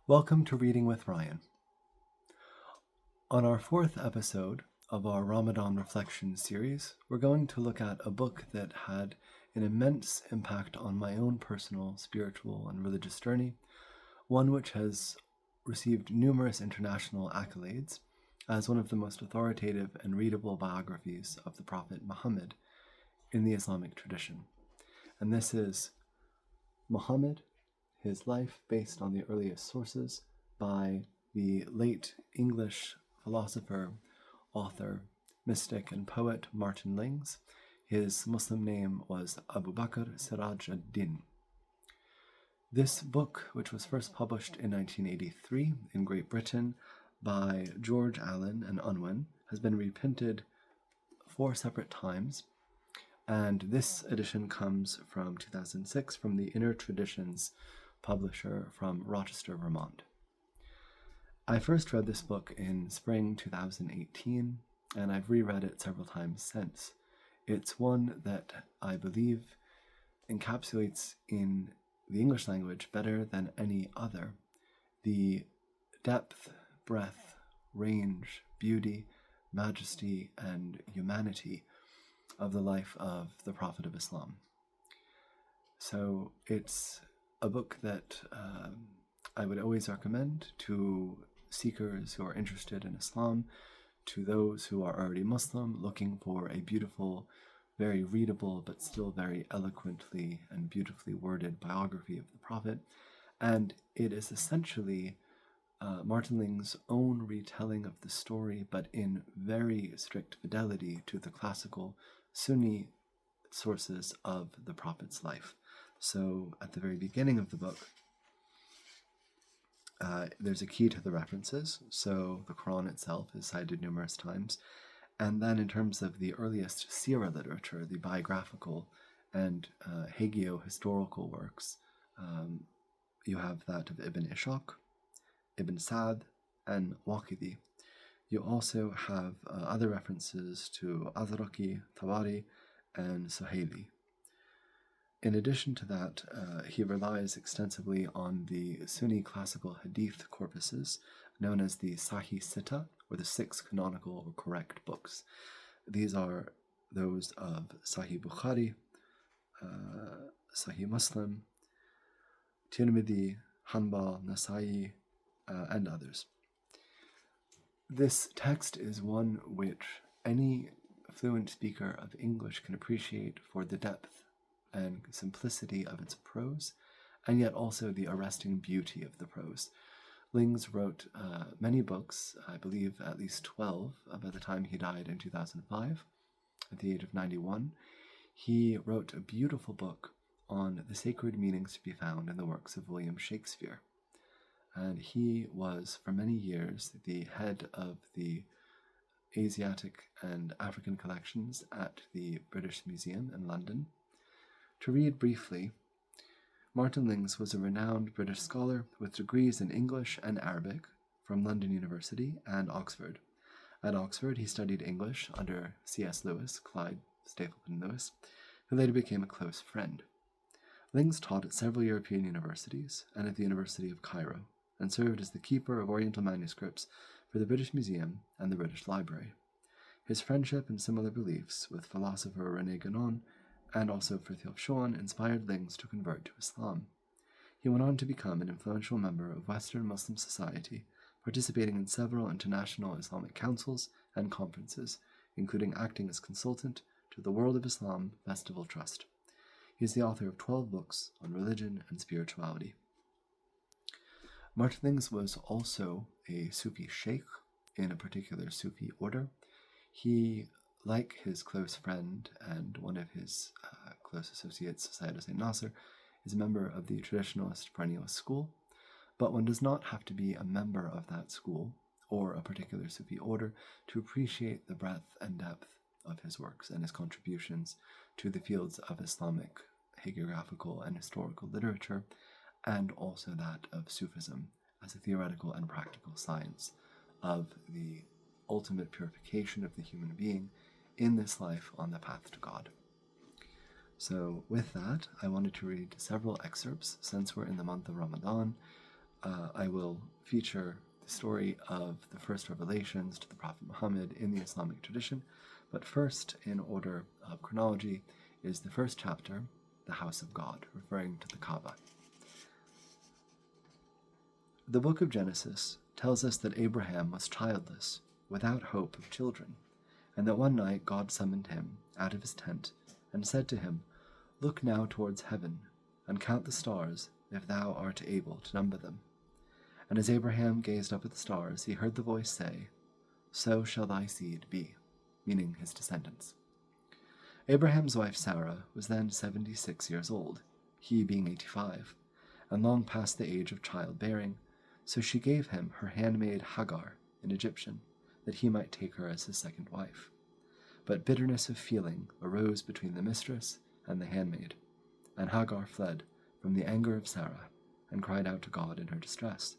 Welcome to Reading with Ryan. On our fourth episode of our Ramadan Reflections series, we're going to look at a book that had an immense impact on my own personal, spiritual, and religious journey, one which has received numerous international accolades as one of the most authoritative and readable biographies of the Prophet Muhammad in the Islamic tradition. And this is Muhammad, his life based on the earliest sources by the late English philosopher, author, mystic, and poet Martin Lings. His Muslim name was Bakr Siraj al-Dīn. This book, which was first published in 1983 in Great Britain by George Allen Unwin, has been reprinted 4 separate times, and this edition comes from 2006 from the Inner Traditions publisher from Rochester, Vermont. I first read this book in spring 2018, and I've reread it several times since. It's one that I believe encapsulates in the English language better than any other the depth, breadth, range, beauty, majesty, and humanity of the life of the Prophet of Islam. So it's a book that I would always recommend to seekers who are interested in Islam, to those who are already Muslim looking for a beautiful, very readable, but still very eloquently and beautifully worded biography of the Prophet. And it is essentially Martin Lings' own retelling of the story, but in very strict fidelity to the classical Sunni sources of the Prophet's life. So at the very beginning of the book, there's a key to the references. So the Quran itself is cited numerous times. And then in terms of the earliest seerah literature, the biographical and hagio-historical works, you have that of Ibn Ishaq, Ibn Sa'd, and Waqidi. You also have other references to Azraqi, Tabari, and Suhaili. In addition to that, he relies extensively on the Sunni classical hadith corpuses known as the Sahih Sitta, or the 6 canonical or correct books. These are those of Sahih Bukhari, Sahih Muslim, Tirmidhi, Hanbal, Nasa'i, and others. This text is one which any fluent speaker of English can appreciate for the depth and simplicity of its prose, and yet also the arresting beauty of the prose. Lings wrote many books, I believe at least 12, by the time he died in 2005, at the age of 91. He wrote a beautiful book on the sacred meanings to be found in the works of William Shakespeare. And he was, for many years, the head of the Asiatic and African collections at the British Museum in London. To read briefly, Martin Lings was a renowned British scholar with degrees in English and Arabic from London University and Oxford. At Oxford, he studied English under C.S. Lewis, Clyde Stapleton Lewis, who later became a close friend. Lings taught at several European universities and at the University of Cairo, and served as the keeper of Oriental manuscripts for the British Museum and the British Library. His friendship and similar beliefs with philosopher René Guénon and also Frithjof Schuon inspired Lings to convert to Islam. He went on to become an influential member of Western Muslim society, participating in several international Islamic councils and conferences, including acting as consultant to the World of Islam Festival Trust. He is the author of 12 books on religion and spirituality. Martin Lings was also a Sufi sheikh in a particular Sufi order. He, like his close friend and one of his close associates, Sayyid Hussein Nasr, is a member of the traditionalist perennialist school, but one does not have to be a member of that school or a particular Sufi order to appreciate the breadth and depth of his works and his contributions to the fields of Islamic hagiographical and historical literature, and also that of Sufism as a theoretical and practical science of the ultimate purification of the human being in this life on the path to God. So with that, I wanted to read several excerpts since we're in the month of Ramadan I will feature the story of the first revelations to the Prophet Muhammad in the Islamic tradition, but first, in order of chronology, is the first chapter, the House of God, referring to the Kaaba. The book of Genesis tells us that Abraham was childless, without hope of children, and that one night God summoned him out of his tent and said to him, "Look now towards heaven, and count the stars, if thou art able to number them." And as Abraham gazed up at the stars, he heard the voice say, "So shall thy seed be," meaning his descendants. Abraham's wife Sarah was then 76 years old, he being 85, and long past the age of childbearing, so she gave him her handmaid Hagar, an Egyptian, that he might take her as his second wife. But bitterness of feeling arose between the mistress and the handmaid, and Hagar fled from the anger of Sarah and cried out to God in her distress.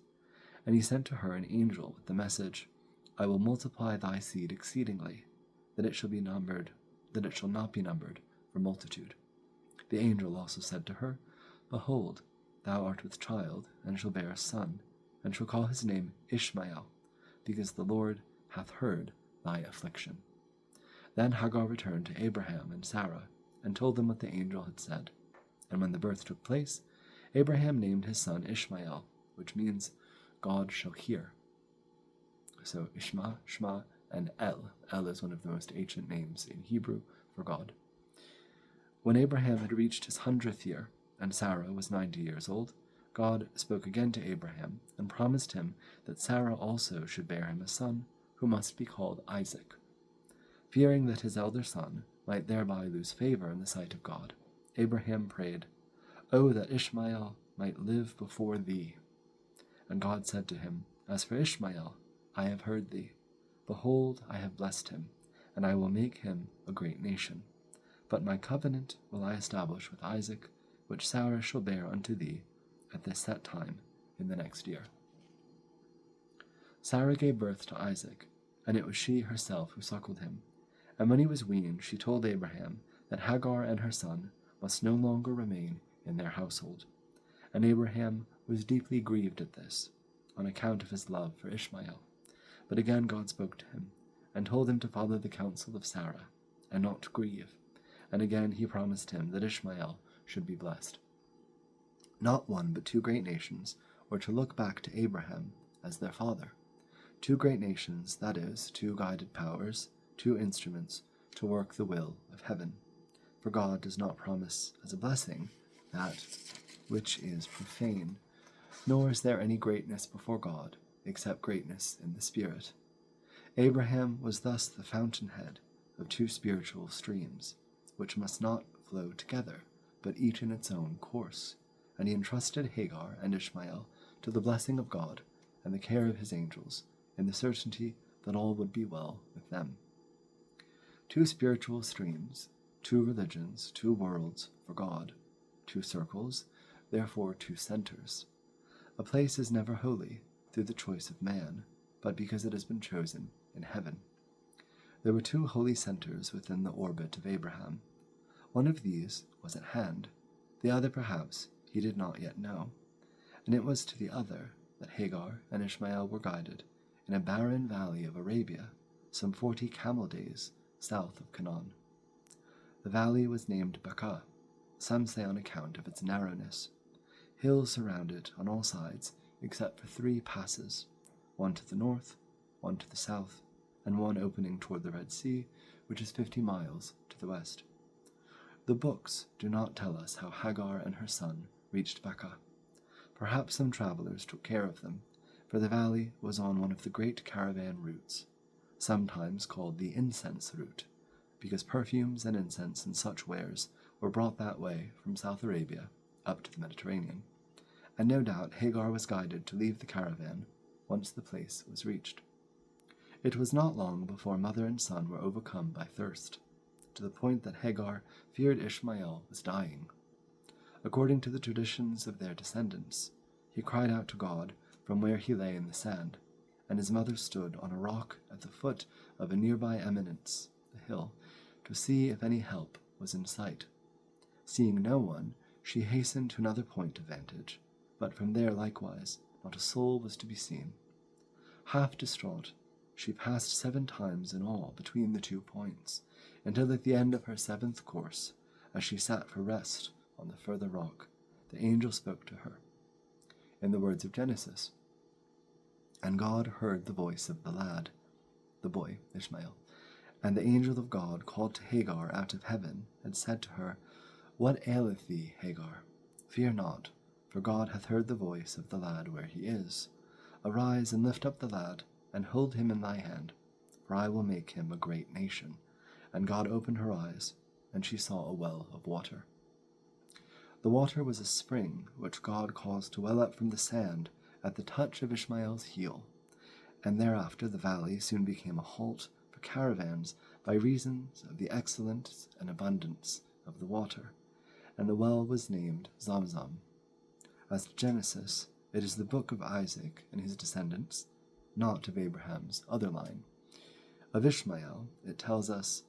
And he sent to her an angel with the message, "I will multiply thy seed exceedingly, that it shall not be numbered for multitude." The angel also said to her, "Behold, thou art with child, and shall bear a son, and shall call his name Ishmael, because the Lord hath heard thy affliction." Then Hagar returned to Abraham and Sarah, and told them what the angel had said. And when the birth took place, Abraham named his son Ishmael, which means God shall hear. So Ishma, Shma, and El. El is one of the most ancient names in Hebrew for God. When Abraham had reached his 100th year, and Sarah was 90 years old, God spoke again to Abraham and promised him that Sarah also should bear him a son, who must be called Isaac. Fearing that his elder son might thereby lose favor in the sight of God, Abraham prayed, "Oh, that Ishmael might live before thee." And God said to him, "As for Ishmael, I have heard thee. Behold, I have blessed him, and I will make him a great nation. But my covenant will I establish with Isaac, which Sarah shall bear unto thee at this set time in the next year." Sarah gave birth to Isaac, and it was she herself who suckled him. And when he was weaned, she told Abraham that Hagar and her son must no longer remain in their household. And Abraham was deeply grieved at this, on account of his love for Ishmael. But again God spoke to him, and told him to follow the counsel of Sarah, and not to grieve. And again he promised him that Ishmael should be blessed. Not one but two great nations were to look back to Abraham as their father. Two great nations, that is, two guided powers, two instruments to work the will of heaven. For God does not promise as a blessing that which is profane, nor is there any greatness before God except greatness in the Spirit. Abraham was thus the fountainhead of two spiritual streams, which must not flow together, but each in its own course, and he entrusted Hagar and Ishmael to the blessing of God and the care of his angels, in the certainty that all would be well with them. Two spiritual streams, two religions, two worlds for God, two circles, therefore two centers. A place is never holy through the choice of man, but because it has been chosen in heaven. There were two holy centers within the orbit of Abraham. One of these was at hand, the other perhaps he did not yet know, and it was to the other that Hagar and Ishmael were guided in a barren valley of Arabia, some 40 camel days south of Canaan. The valley was named Bakr, some say on account of its narrowness. Hills surround it on all sides except for 3 passes, one to the north, one to the south, and one opening toward the Red Sea, which is 50 miles to the west. The books do not tell us how Hagar and her son reached Bakr. Perhaps some travelers took care of them, for the valley was on one of the great caravan routes, sometimes called the incense route, because perfumes and incense and such wares were brought that way from South Arabia up to the Mediterranean, and no doubt Hagar was guided to leave the caravan once the place was reached. It was not long before mother and son were overcome by thirst, to the point that Hagar feared Ishmael was dying. According to the traditions of their descendants, he cried out to God from where he lay in the sand, and his mother stood on a rock at the foot of a nearby eminence, the hill, to see if any help was in sight. Seeing no one, she hastened to another point of vantage, but from there likewise not a soul was to be seen. Half distraught, she passed 7 times in all between the 2 points, until at the end of her 7th course, as she sat for rest on the further rock, the angel spoke to her. In the words of Genesis, "And God heard the voice of the lad," the boy, Ishmael, "and the angel of God called to Hagar out of heaven, and said to her, What aileth thee, Hagar? Fear not, for God hath heard the voice of the lad where he is. Arise and lift up the lad, and hold him in thy hand, for I will make him a great nation. And God opened her eyes, and she saw a well of water." The water was a spring which God caused to well up from the sand at the touch of Ishmael's heel, and thereafter the valley soon became a halt for caravans by reason of the excellence and abundance of the water, and the well was named Zamzam. As to Genesis, it is the book of Isaac and his descendants, not of Abraham's other line. Of Ishmael, it tells us,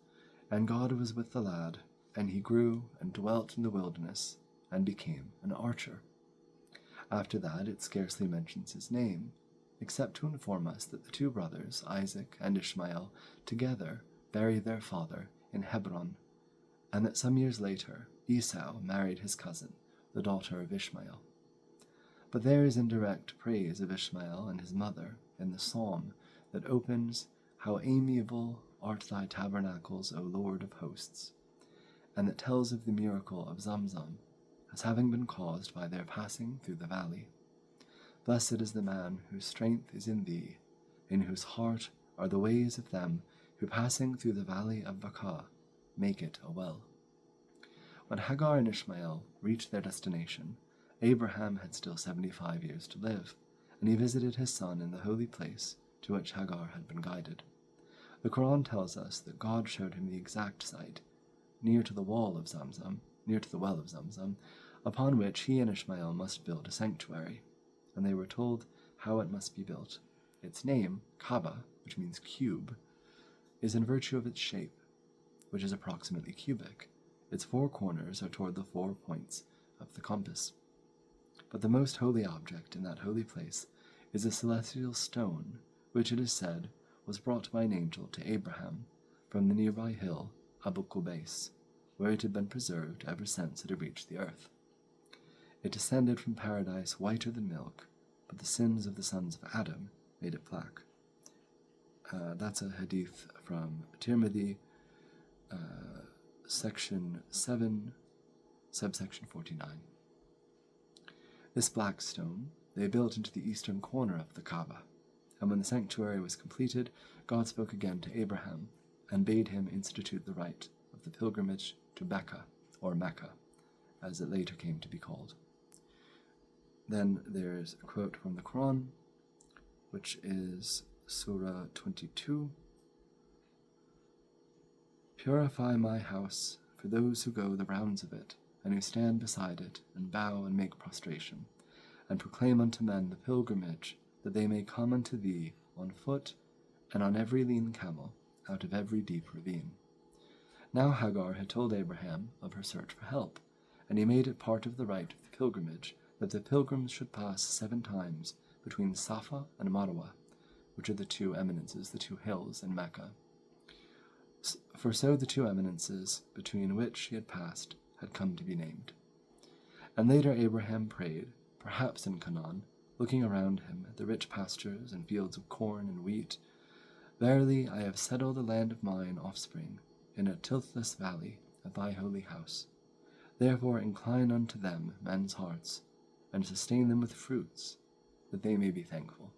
"And God was with the lad, and he grew and dwelt in the wilderness, and became an archer." After that, it scarcely mentions his name, except to inform us that the 2 brothers, Isaac and Ishmael, together buried their father in Hebron, and that some years later Esau married his cousin, the daughter of Ishmael. But there is indirect praise of Ishmael and his mother in the psalm that opens, "How amiable art thy tabernacles, O Lord of hosts," and that tells of the miracle of Zamzam as having been caused by their passing through the valley. "Blessed is the man whose strength is in thee, in whose heart are the ways of them who passing through the valley of Bakr make it a well." When Hagar and Ishmael reached their destination, Abraham had still 75 years to live, and he visited his son in the holy place to which Hagar had been guided. The Quran tells us that God showed him the exact site, near to the well of Zamzam, upon which he and Ishmael must build a sanctuary, and they were told how it must be built. Its name, Kaaba, which means cube, is in virtue of its shape, which is approximately cubic. Its 4 corners are toward the 4 points of the compass. But the most holy object in that holy place is a celestial stone, which it is said was brought by an angel to Abraham from the nearby hill Abu Qubais, where it had been preserved ever since it had reached the earth. It descended from paradise whiter than milk, but the sins of the sons of Adam made it black. That's a hadith from Tirmidhi, section 7, subsection 49. This black stone they built into the eastern corner of the Kaaba, and when the sanctuary was completed, God spoke again to Abraham and bade him institute the rite of the pilgrimage to Becca, or Mecca, as it later came to be called. Then there's a quote from the Quran, which is Surah 22. "Purify my house for those who go the rounds of it, and who stand beside it, and bow and make prostration, and proclaim unto men the pilgrimage, that they may come unto thee on foot, and on every lean camel, out of every deep ravine." Now Hagar had told Abraham of her search for help, and he made it part of the rite of the pilgrimage that the pilgrims should pass 7 times between Safa and Marwa, which are the 2 eminences, the 2 hills in Mecca. For so the 2 eminences between which he had passed had come to be named. And later Abraham prayed, perhaps in Canaan, looking around him at the rich pastures and fields of corn and wheat, "Verily I have settled the land of mine offspring in a tilthless valley at thy holy house. Therefore incline unto them men's hearts, and sustain them with fruits, that they may be thankful."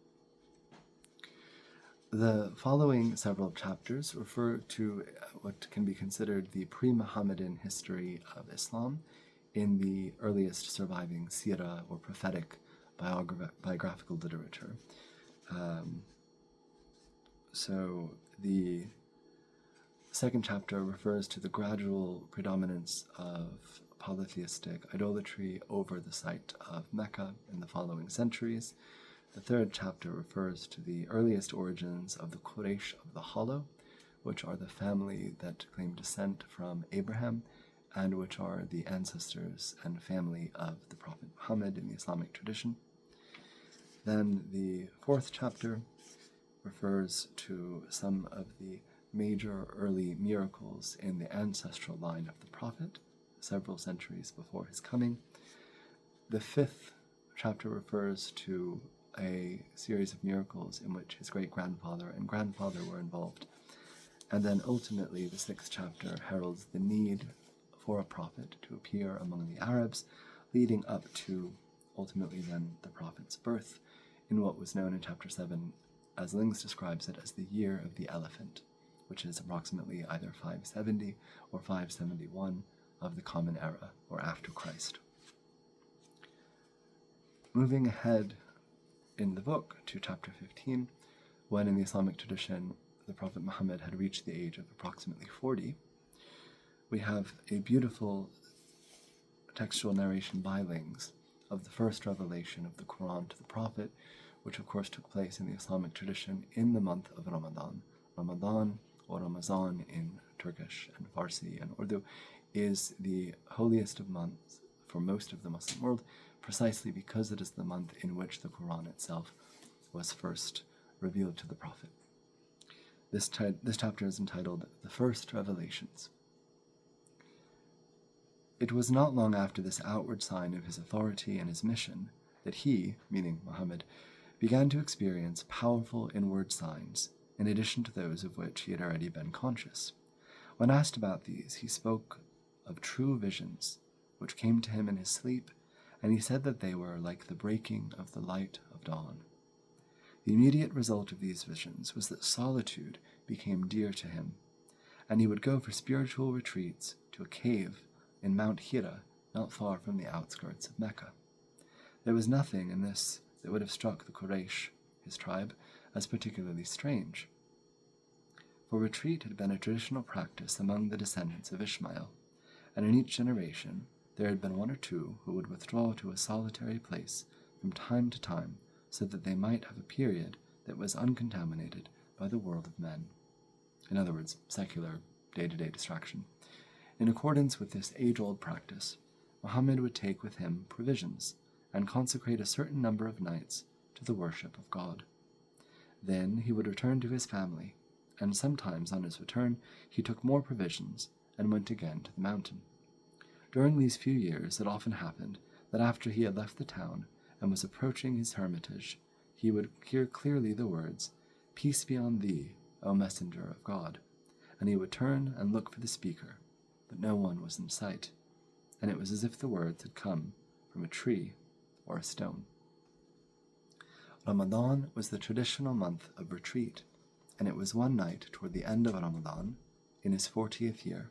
The following several chapters refer to what can be considered the pre-Muhammadan history of Islam in the earliest surviving seerah or prophetic biographical literature. So the second chapter refers to the gradual predominance of polytheistic idolatry over the site of Mecca in the following centuries. The third chapter refers to the earliest origins of the Quraysh of the Hollow, which are the family that claim descent from Abraham and which are the ancestors and family of the Prophet Muhammad in the Islamic tradition. Then the fourth chapter refers to some of the major early miracles in the ancestral line of the prophet, several centuries before his coming. The fifth chapter refers to a series of miracles in which his great-grandfather and grandfather were involved. And then ultimately the sixth chapter heralds the need for a prophet to appear among the Arabs, leading up to ultimately then the prophet's birth in what was known in chapter 7, as Lings describes it, as the year of the elephant, which is approximately either 570 or 571 of the Common Era, or after Christ. Moving ahead in the book to chapter 15, when in the Islamic tradition the Prophet Muhammad had reached the age of approximately 40, we have a beautiful textual narration by Lings of the first revelation of the Quran to the Prophet, which of course took place in the Islamic tradition in the month of Ramadan. Ramadan, or Ramazan in Turkish and Farsi and Urdu, is the holiest of months for most of the Muslim world, precisely because it is the month in which the Quran itself was first revealed to the Prophet. This chapter is entitled The First Revelations. It was not long after this outward sign of his authority and his mission that he, meaning Muhammad, began to experience powerful inward signs, in addition to those of which he had already been conscious. When asked about these, he spoke of true visions, which came to him in his sleep, and he said that they were like the breaking of the light of dawn. The immediate result of these visions was that solitude became dear to him, and he would go for spiritual retreats to a cave in Mount Hira, not far from the outskirts of Mecca. There was nothing in this that would have struck the Quraysh, his tribe, as particularly strange, for retreat had been a traditional practice among the descendants of Ishmael, and in each generation there had been one or two who would withdraw to a solitary place from time to time so that they might have a period that was uncontaminated by the world of men. In other words, secular, day-to-day distraction. In accordance with this age-old practice, Muhammad would take with him provisions and consecrate a certain number of nights to the worship of God. Then he would return to his family, and sometimes on his return he took more provisions and went again to the mountain. During these few years it often happened that after he had left the town and was approaching his hermitage, he would hear clearly the words, "Peace be on thee, O messenger of God," and he would turn and look for the speaker, but no one was in sight, and it was as if the words had come from a tree or a stone. Ramadan was the traditional month of retreat, and it was one night toward the end of Ramadan, in his 40th year,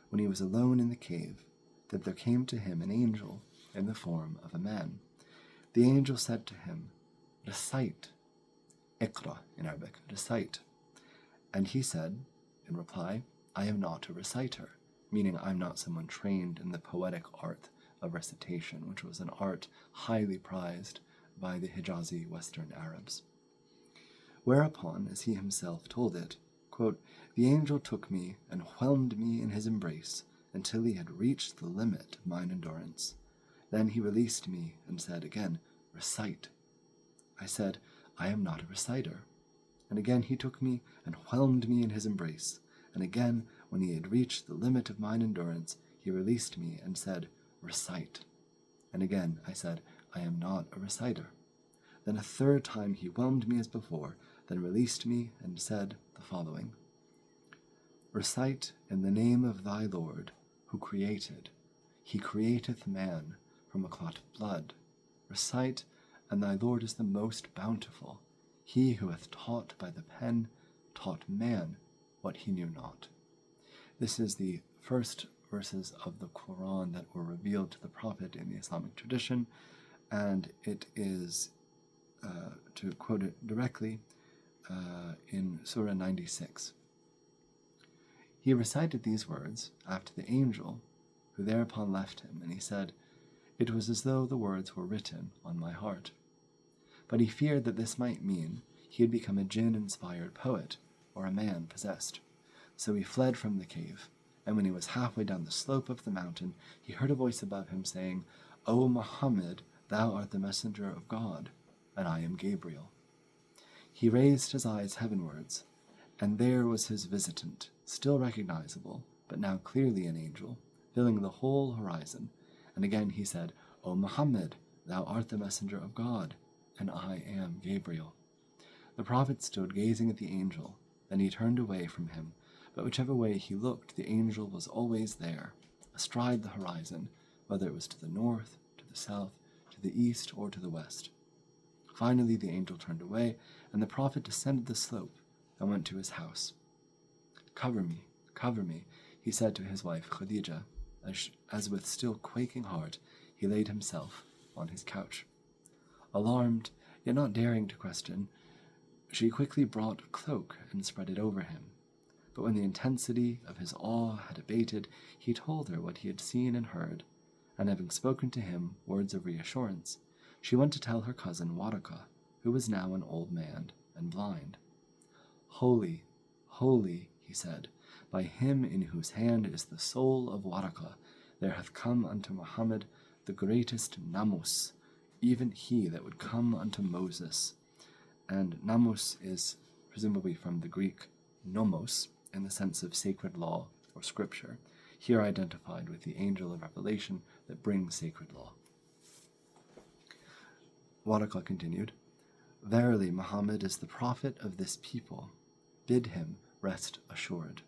when he was alone in the cave, that there came to him an angel in the form of a man. The angel said to him, "Recite," Iqra in Arabic, recite. And he said, in reply, "I am not a reciter," meaning I'm not someone trained in the poetic art of recitation, which was an art highly prized by the Hijazi Western Arabs. Whereupon, as he himself told it, quote, "The angel took me and whelmed me in his embrace until he had reached the limit of mine endurance. Then he released me and said again, 'Recite.' I said, 'I am not a reciter.' And again he took me and whelmed me in his embrace, and again, when he had reached the limit of mine endurance, he released me and said, 'Recite.' And again I said, 'I am not a reciter.' Then a third time he whelmed me as before, then released me and said the following, 'Recite in the name of thy Lord, who created. He createth man from a clot of blood. Recite, and thy Lord is the most bountiful. He who hath taught by the pen taught man what he knew not.'" This is the first verses of the Quran that were revealed to the Prophet in the Islamic tradition, and it is, to quote it directly, in Surah 96. He recited these words after the angel, who thereupon left him, and he said, "It was as though the words were written on my heart." But he feared that this might mean he had become a jinn-inspired poet, or a man possessed. So he fled from the cave, and when he was halfway down the slope of the mountain, he heard a voice above him saying, "O Muhammad, thou art the messenger of God." and I am Gabriel." He raised his eyes heavenwards, and there was his visitant, still recognizable, but now clearly an angel, filling the whole horizon. And again he said, "O Muhammad, thou art the messenger of God, and I am Gabriel." The prophet stood gazing at the angel, then he turned away from him, but whichever way he looked, the angel was always there, astride the horizon, whether it was to the north, to the south, to the east, or to the west. Finally the angel turned away, and the prophet descended the slope and went to his house. Cover me," he said to his wife Khadija, as with still quaking heart he laid himself on his couch. Alarmed, yet not daring to question, she quickly brought a cloak and spread it over him. But when the intensity of his awe had abated, he told her what he had seen and heard, and having spoken to him words of reassurance, she went to tell her cousin Waraka, who was now an old man and blind. "Holy, holy," he said, "by him in whose hand is the soul of Waraka, there hath come unto Muhammad the greatest namus, even he that would come unto Moses." And namus is presumably from the Greek nomos, in the sense of sacred law or scripture, here identified with the angel of revelation that brings sacred law. Waraka continued, "Verily Muhammad is the prophet of this people. Bid him rest assured."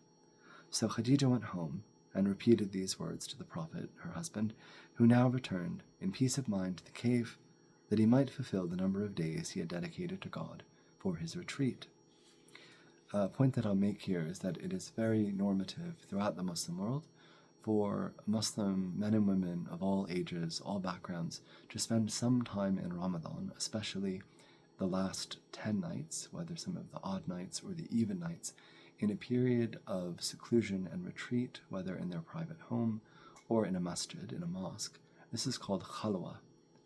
So Khadija went home and repeated these words to the prophet, her husband, who now returned in peace of mind to the cave, that he might fulfill the number of days he had dedicated to God for his retreat. A point that I'll make here is that it is very normative throughout the Muslim world for Muslim men and women of all ages, all backgrounds, to spend some time in Ramadan, especially the last 10 nights, whether some of the odd nights or the even nights, in a period of seclusion and retreat, whether in their private home or in a masjid, in a mosque. This is called khalwa,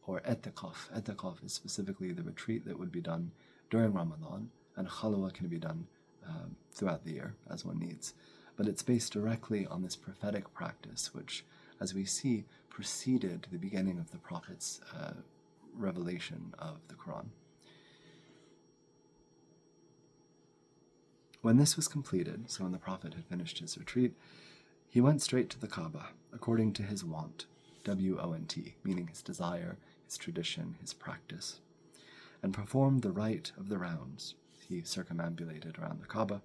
or etikaf. Etikaf is specifically the retreat that would be done during Ramadan, and khalwa can be done throughout the year as one needs. But it's based directly on this prophetic practice, which, as we see, preceded the beginning of the Prophet's revelation of the Quran. When this was completed, so when the Prophet had finished his retreat, he went straight to the Kaaba, according to his wont, W-O-N-T, meaning his desire, his tradition, his practice, and performed the rite of the rounds. He circumambulated around the Kaaba,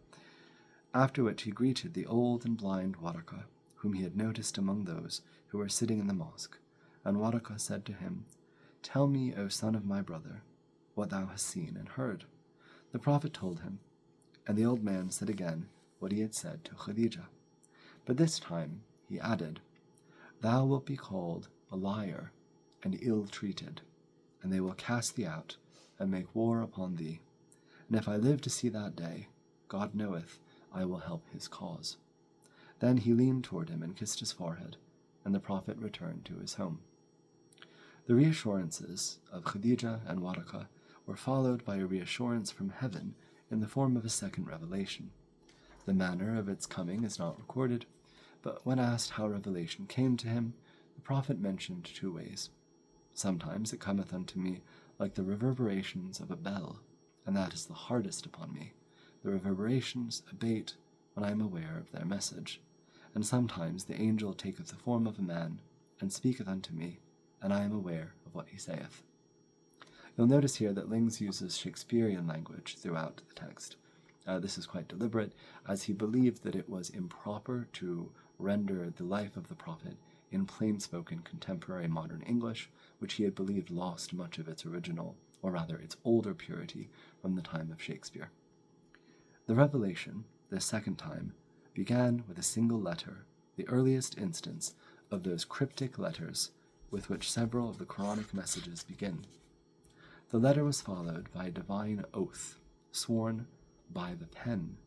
after which he greeted the old and blind Waraka, whom he had noticed among those who were sitting in the mosque, and Waraka said to him, "Tell me, O son of my brother, what thou hast seen and heard." The Prophet told him, and the old man said again what he had said to Khadija. But this time he added, "Thou wilt be called a liar and ill-treated, and they will cast thee out and make war upon thee. And if I live to see that day, God knoweth I will help his cause." Then he leaned toward him and kissed his forehead, and the Prophet returned to his home. The reassurances of Khadija and Waraka were followed by a reassurance from heaven in the form of a second revelation. The manner of its coming is not recorded, but when asked how revelation came to him, the Prophet mentioned 2 ways. "Sometimes it cometh unto me like the reverberations of a bell, and that is the hardest upon me. The reverberations abate when I am aware of their message. And sometimes the angel taketh the form of a man, and speaketh unto me, and I am aware of what he saith." You'll notice here that Lings uses Shakespearean language throughout the text. This is quite deliberate, as he believed that it was improper to render the life of the Prophet in plain-spoken contemporary modern English, which he had believed lost much of its original, or rather its older purity, from the time of Shakespeare. The revelation, this second time, began with a single letter, the earliest instance of those cryptic letters with which several of the Quranic messages begin. The letter was followed by a divine oath, sworn by the pen,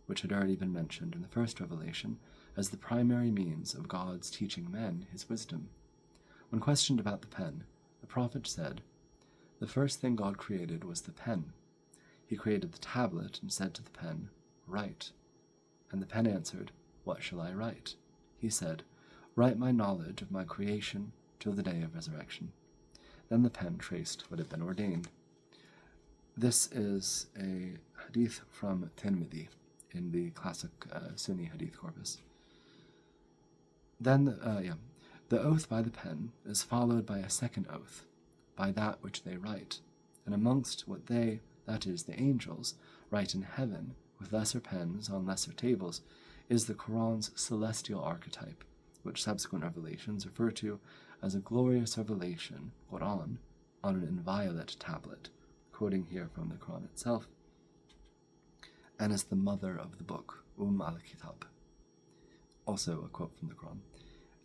which had already been mentioned in the first revelation as the primary means of God's teaching men his wisdom. When questioned about the pen, the Prophet said, "The first thing God created was the pen. He created the tablet and said to the pen, 'Write.' And the pen answered, 'What shall I write?' He said, 'Write my knowledge of my creation till the day of resurrection.' Then the pen traced what had been ordained. This is a hadith from Tirmidhi in the classic Sunni hadith corpus. Then, the oath by the pen is followed by a second oath, by that which they write, and amongst what they, that is, the angels, write in heaven with lesser pens on lesser tables, is the Quran's celestial archetype, which subsequent revelations refer to as a glorious revelation, Quran, on an inviolate tablet, quoting here from the Quran itself, and as the mother of the book, al-Kitab. Also a quote from the Quran.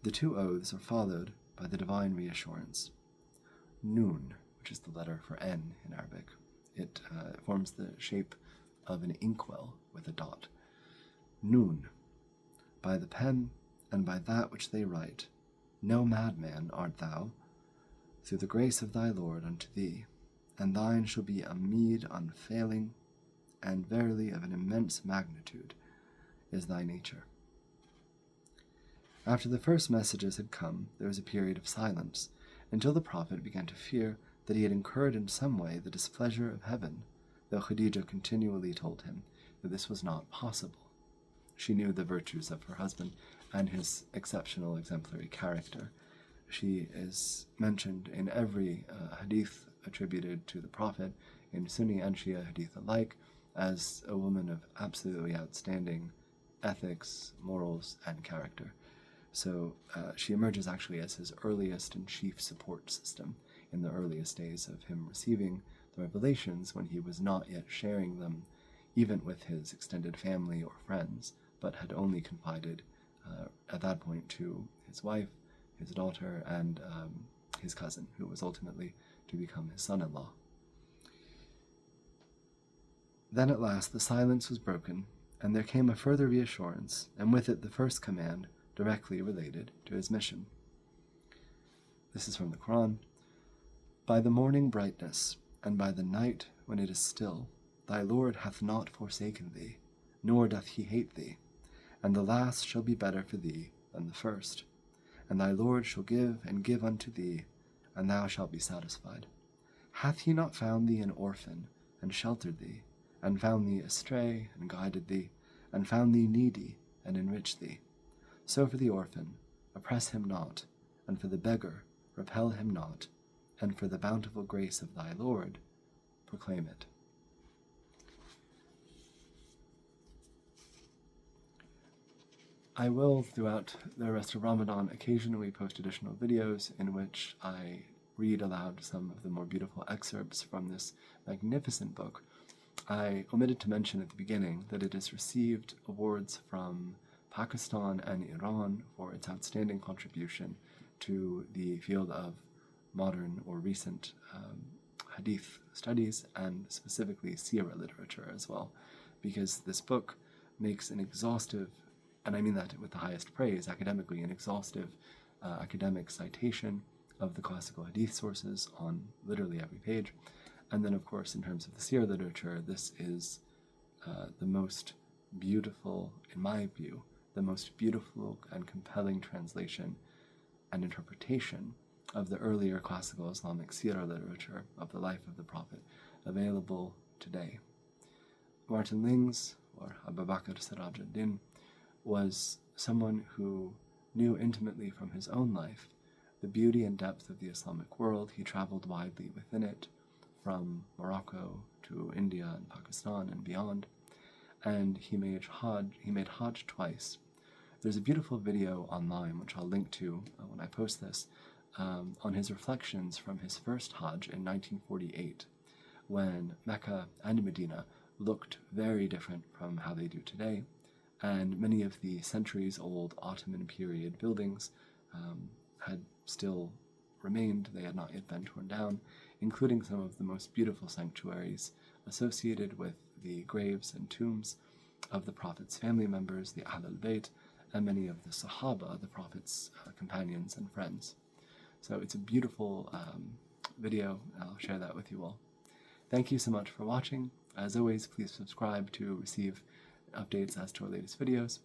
The two oaths are followed by the divine reassurance. Noon, which is the letter for N in Arabic. It forms the shape of an inkwell with a dot. Noon, by the pen and by that which they write, no madman art thou, through the grace of thy Lord unto thee, and thine shall be a meed unfailing, and verily of an immense magnitude is thy nature. After the first messages had come, there was a period of silence, until the Prophet began to fear that he had incurred in some way the displeasure of heaven, though Khadija continually told him that this was not possible. She knew the virtues of her husband and his exceptional exemplary character. She is mentioned in every hadith attributed to the Prophet, in Sunni and Shia hadith alike, as a woman of absolutely outstanding ethics, morals, and character. So she emerges actually as his earliest and chief support system in the earliest days of him receiving the revelations, when he was not yet sharing them even with his extended family or friends, but had only confided at that point to his wife, his daughter, and his cousin, who was ultimately to become his son-in-law. Then at last the silence was broken, and there came a further reassurance, and with it the first command directly related to his mission. This is from the Quran. By the morning brightness, and by the night when it is still, thy Lord hath not forsaken thee, nor doth he hate thee, and the last shall be better for thee than the first. And thy Lord shall give and give unto thee, and thou shalt be satisfied. Hath he not found thee an orphan, and sheltered thee, and found thee astray, and guided thee, and found thee needy, and enriched thee? So for the orphan, oppress him not, and for the beggar, repel him not, and for the bountiful grace of thy Lord, proclaim it. I will, throughout the rest of Ramadan, occasionally post additional videos in which I read aloud some of the more beautiful excerpts from this magnificent book. I omitted to mention at the beginning that it has received awards from Pakistan and Iran for its outstanding contribution to the field of modern or recent hadith studies, and specifically seerah literature as well, because this book makes an exhaustive, and I mean that with the highest praise academically, an exhaustive academic citation of the classical hadith sources on literally every page. And then, of course, in terms of the seerah literature, this is the most beautiful, in my view, the most beautiful and compelling translation and interpretation of the earlier classical Islamic seerah literature of the life of the Prophet available today. Martin Lings, or Bakr Siraj was someone who knew intimately from his own life the beauty and depth of the Islamic world. He traveled widely within it, from Morocco to India and Pakistan and beyond, and he made Hajj twice. There's a beautiful video online, which I'll link to when I post this, on his reflections from his first Hajj in 1948, when Mecca and Medina looked very different from how they do today, and many of the centuries-old Ottoman period buildings had still remained. They had not yet been torn down, including some of the most beautiful sanctuaries associated with the graves and tombs of the Prophet's family members, the Ahl al-Bayt, and many of the Sahaba, the Prophet's companions and friends. So it's a beautiful video, and I'll share that with you all. Thank you so much for watching. As always, please subscribe to receive updates as to our latest videos,